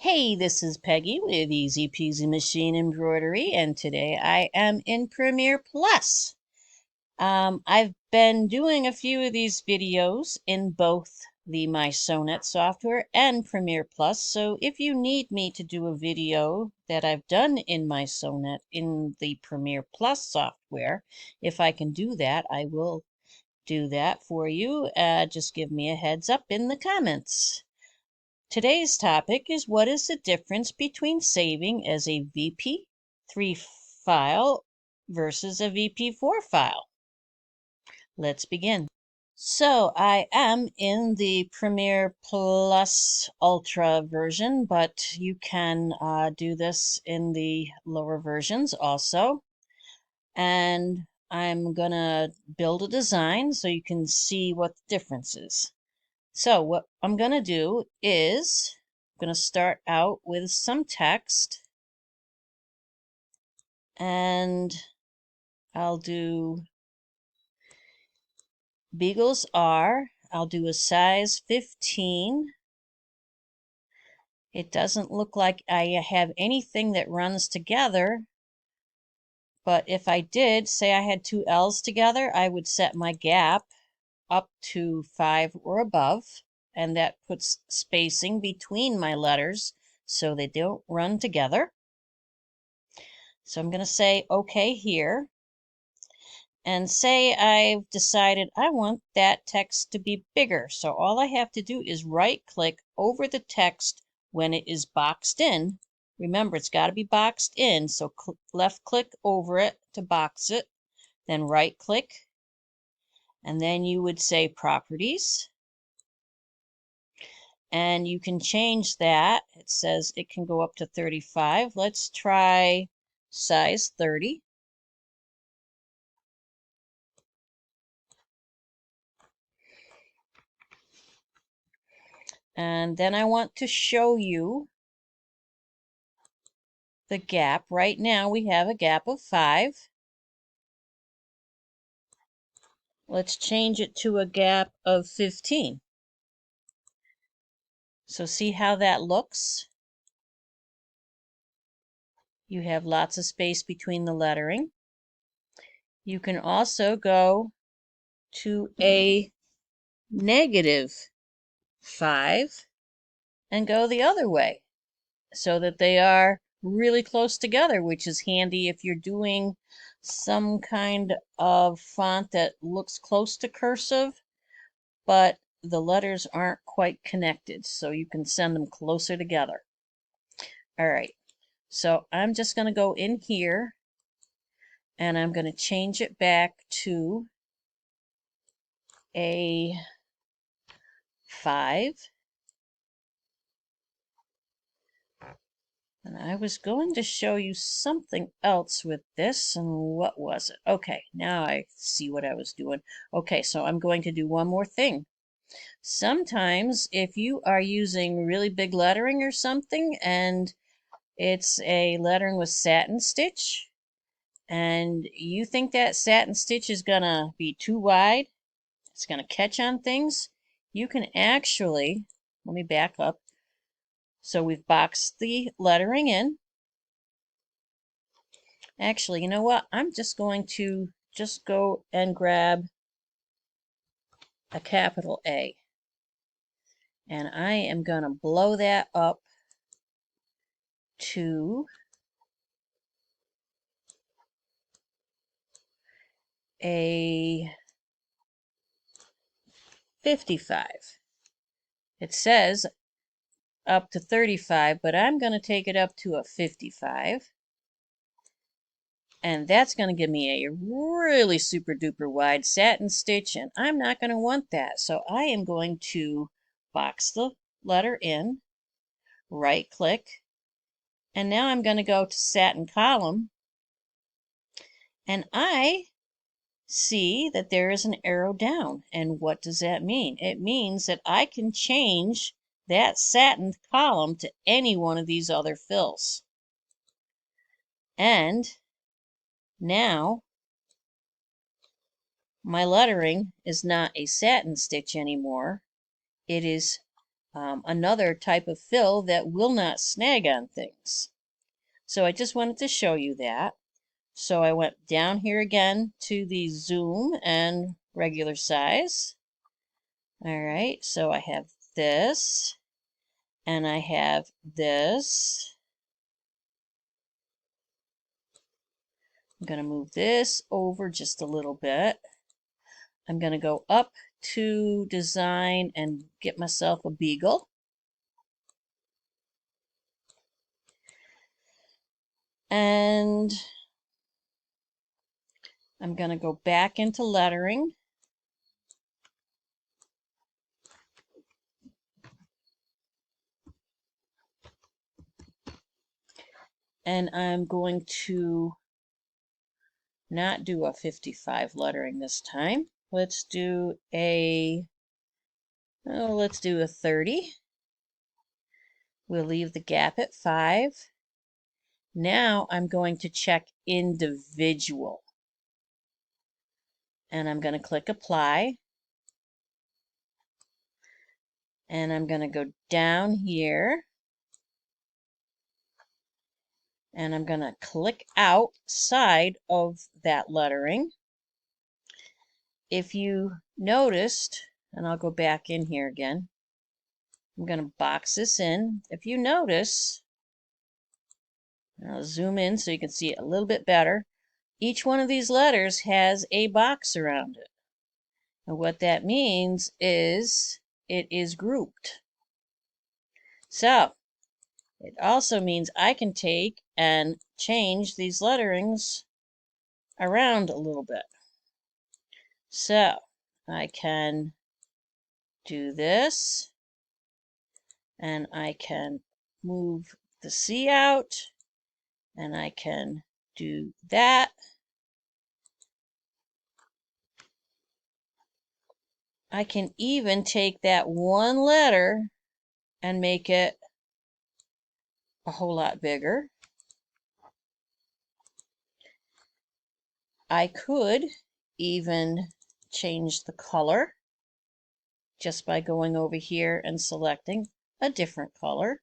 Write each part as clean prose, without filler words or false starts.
Hey, this is Peggy with Easy Peasy Machine Embroidery, and today I am in Premiere Plus. I've been doing a few of these videos in both the My Sonnet software and Premiere Plus, so if you need me to do a video that I've done in My Sonnet in the Premiere Plus software, if I can do that, I will do that for you. Just give me a heads up in the comments. Today's topic is what is the difference between saving as a VP3 file versus a VP4 file. Let's begin. So I am in the Premiere Plus Ultra version, but you can do this in the lower versions also. And I'm gonna build a design so you can see what the difference is. So what I'm going to do is I'm going to start out with some text, and I'll do Beagles R. I'll do a size 15. It doesn't look like I have anything that runs together, but if I did, say I had two L's together, I would set my gap up to 5 or above, and that puts spacing between my letters so they don't run together. So I'm going to say OK here, and say I've decided I want that text to be bigger. So all I have to do is right click over the text when it is boxed in. Remember, it's got to be boxed in, so left click over it to box it, then right click, and then you would say Properties. And you can change that. It says it can go up to 35. Let's try size 30. And then I want to show you the gap. Right now we have a gap of 5. Let's change it to a gap of 15. So see how that looks? You have lots of space between the lettering. You can also go to a -5 and go the other way so that they are really close together, which is handy if you're doing some kind of font that looks close to cursive, but the letters aren't quite connected, so you can send them closer together. All right, so I'm just going to go in here, and I'm going to change it back to a 5. And I was going to show you something else with this, and what was it? Okay, now I see what I was doing. Okay, so I'm going to do one more thing. Sometimes if you are using really big lettering or something, and it's a lettering with satin stitch, and you think that satin stitch is gonna be too wide, it's gonna catch on things, you can actually, let me back up. So we've boxed the lettering in. Actually, you know what? I'm just going to just go and grab a capital A. And I am going to blow that up to a 55. It says up to 35, but I'm going to take it up to a 55. And that's going to give me a really super duper wide satin stitch, and I'm not going to want that. So I am going to box the letter in, right click, and now I'm going to go to satin column, and I see that there is an arrow down. And what does that mean? It means that I can change that satin column to any one of these other fills. And now my lettering is not a satin stitch anymore. It is another type of fill that will not snag on things. So I just wanted to show you that. So I went down here again to the zoom and regular size. All right, so I have this and I have this. I'm going to move this over just a little bit. I'm going to go up to design and get myself a beagle. And I'm going to go back into lettering. And I'm going to not do a 55 lettering this time. Let's do a 30. We'll leave the gap at 5. Now I'm going to check individual. And I'm going to click apply. And I'm going to go down here. And I'm going to click outside of that lettering. If you noticed, and I'll go back in here again, I'm going to box this in. If you notice, I'll zoom in so you can see it a little bit better. Each one of these letters has a box around it. And what that means is it is grouped. So it also means I can take and change these letterings around a little bit. So I can do this, and I can move the C out, and I can do that. I can even take that one letter and make it a whole lot bigger. I could even change the color just by going over here and selecting a different color.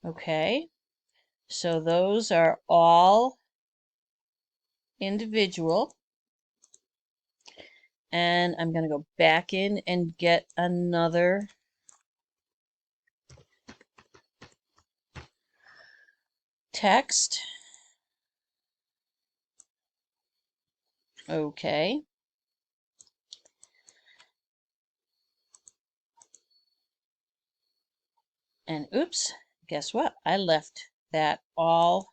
Okay, so those are all individual. And I'm going to go back in and get another text. Okay. And oops, guess what? I left that all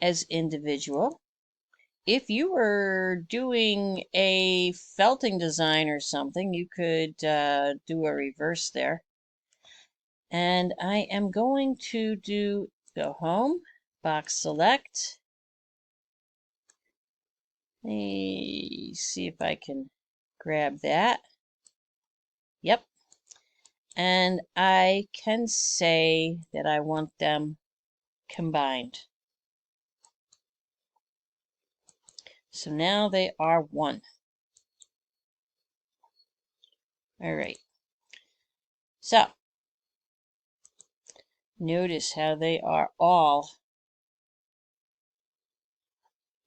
as individual. If you were doing a felting design or something, you could do a reverse there. And I am going to go home, box select. Let me see if I can grab that. Yep. And I can say that I want them combined. So now they are one. All right. So notice how they are all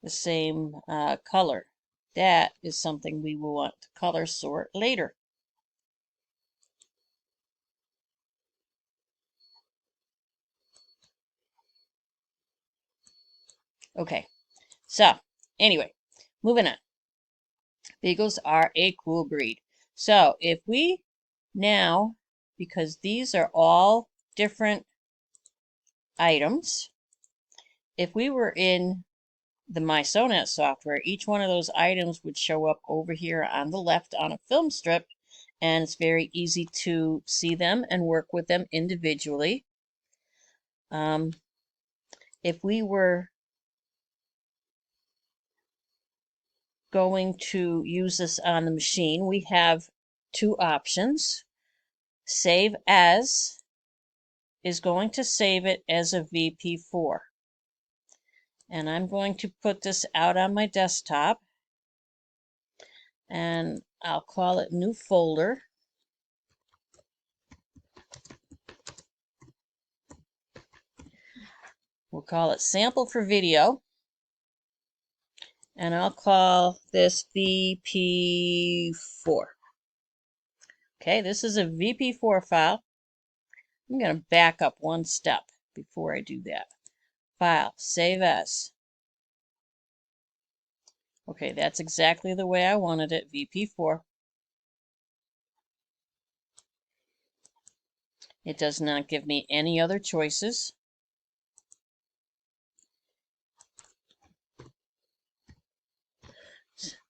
the same color. That is something we will want to color sort later. Okay, so anyway, moving on. Beagles are a cool breed. So if we now, because these are all different items, if we were in the MySonnet software, each one of those items would show up over here on the left on a film strip, and it's very easy to see them and work with them individually. If we were going to use this on the machine, we have two options. Save as is going to save it as a VP4. And I'm going to put this out on my desktop, and I'll call it new folder. We'll call it sample for video, and I'll call this VP4. Okay, this is a VP4 file. I'm going to back up one step before I do that. File, save as. Okay, that's exactly the way I wanted it, VP4. It does not give me any other choices.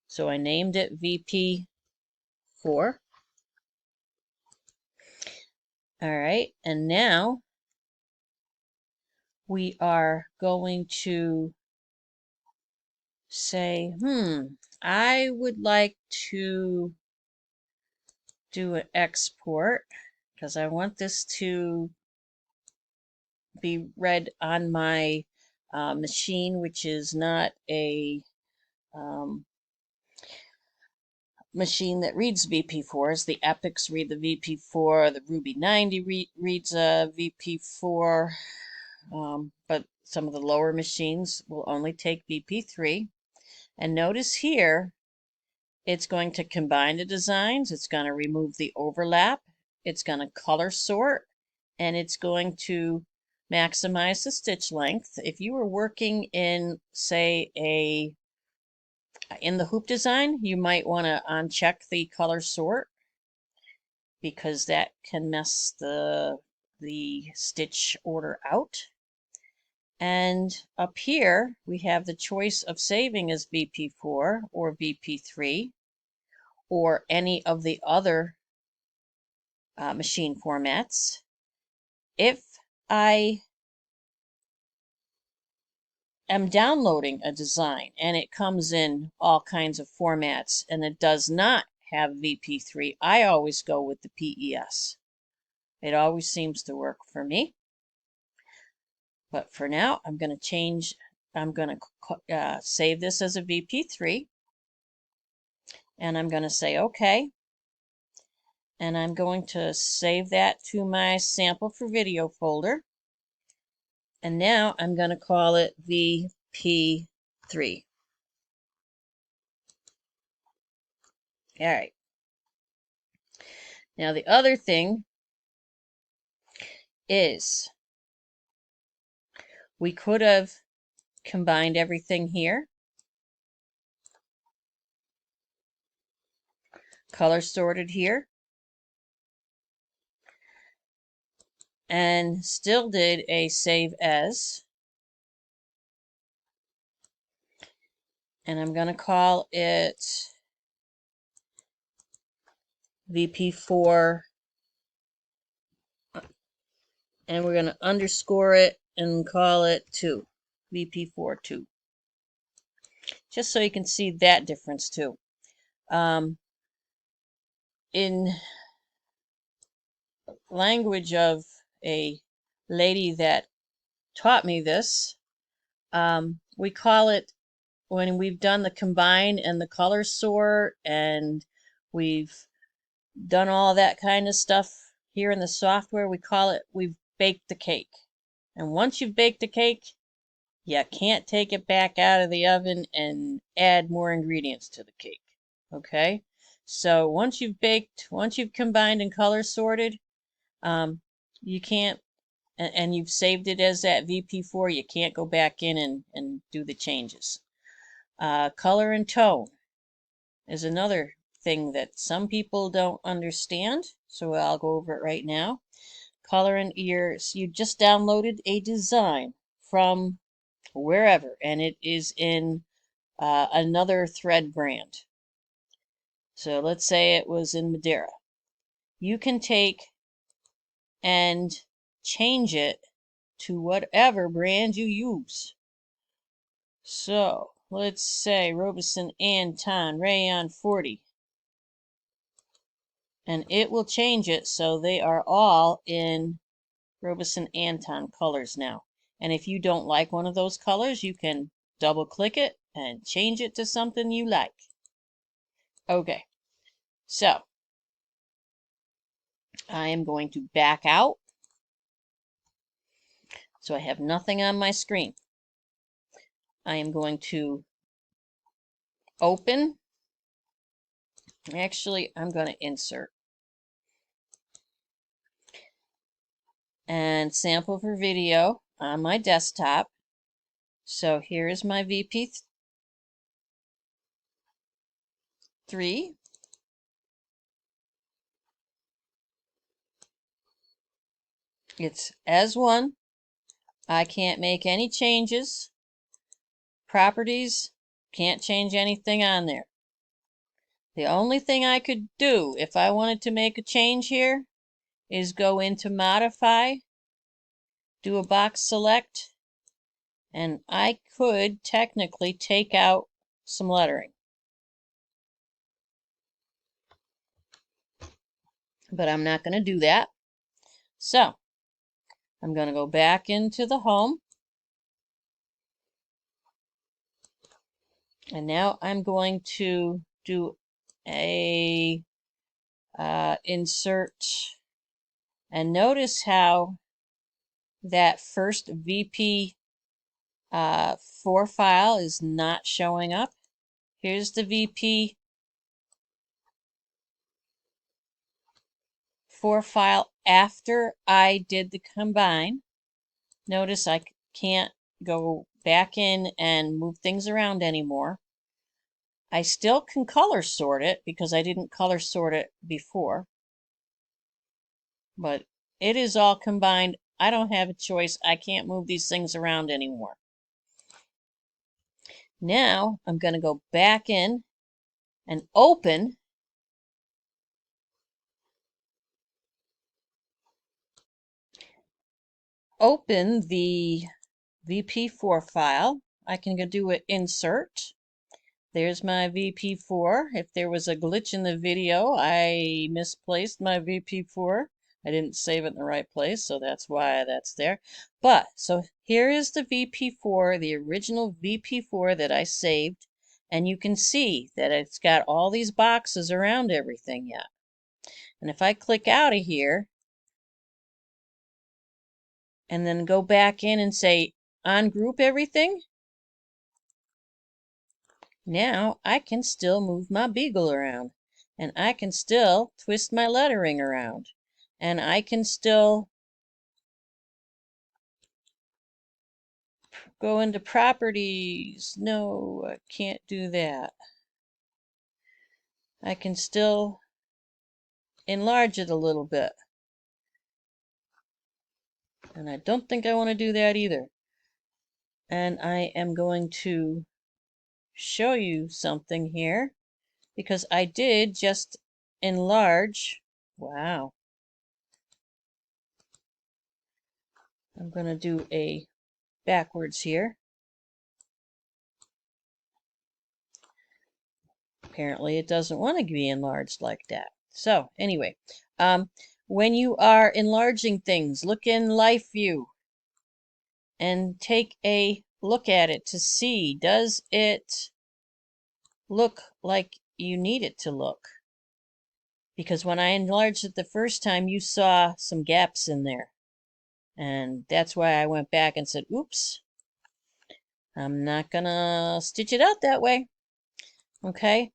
So I named it VP4. All right, and now we are going to say, I would like to do an export because I want this to be read on my machine, which is not a machine that reads VP4s. The Epics read the VP4, the Ruby 90 reads a VP4, but some of the lower machines will only take VP3. And notice here, it's going to combine the designs, it's going to remove the overlap, it's going to color sort, and it's going to maximize the stitch length. If you were working in, say, in the hoop design, you might want to uncheck the color sort because that can mess the stitch order out. And up here, we have the choice of saving as VP4 or VP3 or any of the other machine formats. If I am downloading a design and it comes in all kinds of formats and it does not have VP3, I always go with the PES. It always seems to work for me. But for now, I'm going to save this as a VP3, and I'm going to say OK, and I'm going to save that to my sample for video folder, and now I'm going to call it VP3. All right. Now the other thing is we could have combined everything here, color sorted here, and still did a save as, and I'm going to call it VP4, and we're going to underscore it and call it 2, VP4 2, just so you can see that difference too. In language of a lady that taught me this, we call it, when we've done the combine and the color sort and we've done all that kind of stuff here in the software, we call it we've baked the cake. And once you've baked the cake, you can't take it back out of the oven and add more ingredients to the cake. Okay? So once you've baked, once you've combined and color sorted, you can't, and you've saved it as that VP4, you can't go back in and do the changes. Color and tone is another thing that some people don't understand, so I'll go over it right now. Color and ears, you just downloaded a design from wherever, and it is in another thread brand. So let's say it was in Madeira. You can take and change it to whatever brand you use. So let's say Robeson Anton Rayon 40. And it will change it so they are all in Robeson Anton colors now. And if you don't like one of those colors, you can double click it and change it to something you like. Okay, so I am going to back out so I have nothing on my screen. I am going to open. Actually, I'm going to insert and sample for video on my desktop. So here is my VP3. It's as one. I can't make any changes. Properties, can't change anything on there. The only thing I could do if I wanted to make a change here is go into modify, do a box select, and I could technically take out some lettering. But I'm not going to do that. So I'm going to go back into the home. And now I'm going to do a insert. And notice how that first VP4 file is not showing up. Here's the VP4 file after I did the combine. Notice I can't go back in and move things around anymore. I still can color sort it because I didn't color sort it before. But it is all combined. I don't have a choice. I can't move these things around anymore. Now I'm going to go back in and open the VP4 file. I can go do an insert. There's my VP4. If there was a glitch in the video, I misplaced my VP4. I didn't save it in the right place, so that's why that's there. But, so here is the VP4, the original VP4 that I saved, and you can see that it's got all these boxes around everything yet. And if I click out of here, and then go back in and say, ungroup everything, now I can still move my beagle around, and I can still twist my lettering around, and I can still go into properties. No, I can't do that. I can still enlarge it a little bit, and I don't think I want to do that either. And I am going to show you something here because I did just enlarge. Wow. I'm going to do a backwards here. Apparently it doesn't want to be enlarged like that. So anyway, when you are enlarging things, look in Life View and take a look at it to see, does it look like you need it to look? Because when I enlarged it the first time, you saw some gaps in there. And that's why I went back and said, oops, I'm not gonna stitch it out that way. Okay,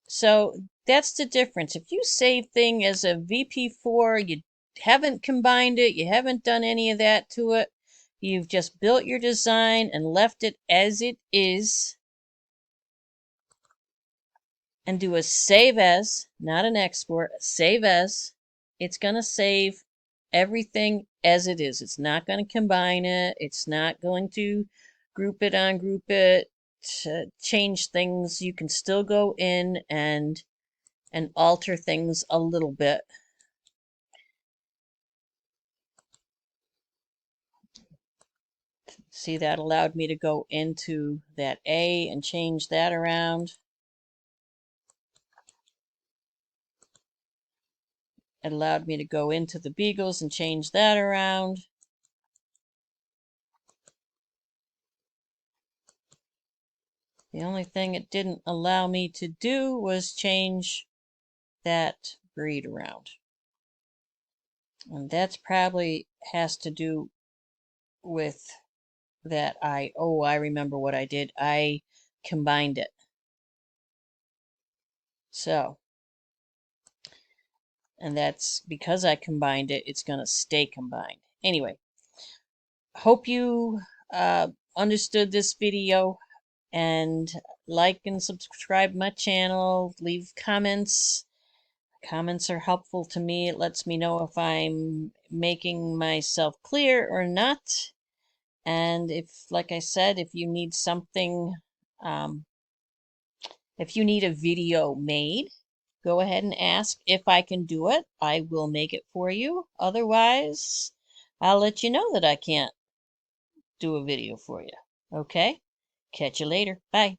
so that's the difference. If you save thing as a VP4, you haven't combined it, you haven't done any of that to it, you've just built your design and left it as it is, and do a save as, not an export, a save as, it's going to save everything as it is. It's not going to combine it. It's not going to group it, ungroup it, change things. You can still go in and alter things a little bit. See, that allowed me to go into that A and change that around. It allowed me to go into the beagles and change that around. The only thing it didn't allow me to do was change that breed around. And that's probably has to do with that I remember what I did. I combined it. So, and that's because I combined it, it's going to stay combined. Anyway, hope you understood this video, and like and subscribe my channel. Leave comments. Comments are helpful to me. It lets me know if I'm making myself clear or not. And if, like I said, if you need something, if you need a video made, go ahead and ask. If I can do it, I will make it for you. Otherwise, I'll let you know that I can't do a video for you. Okay? Catch you later. Bye.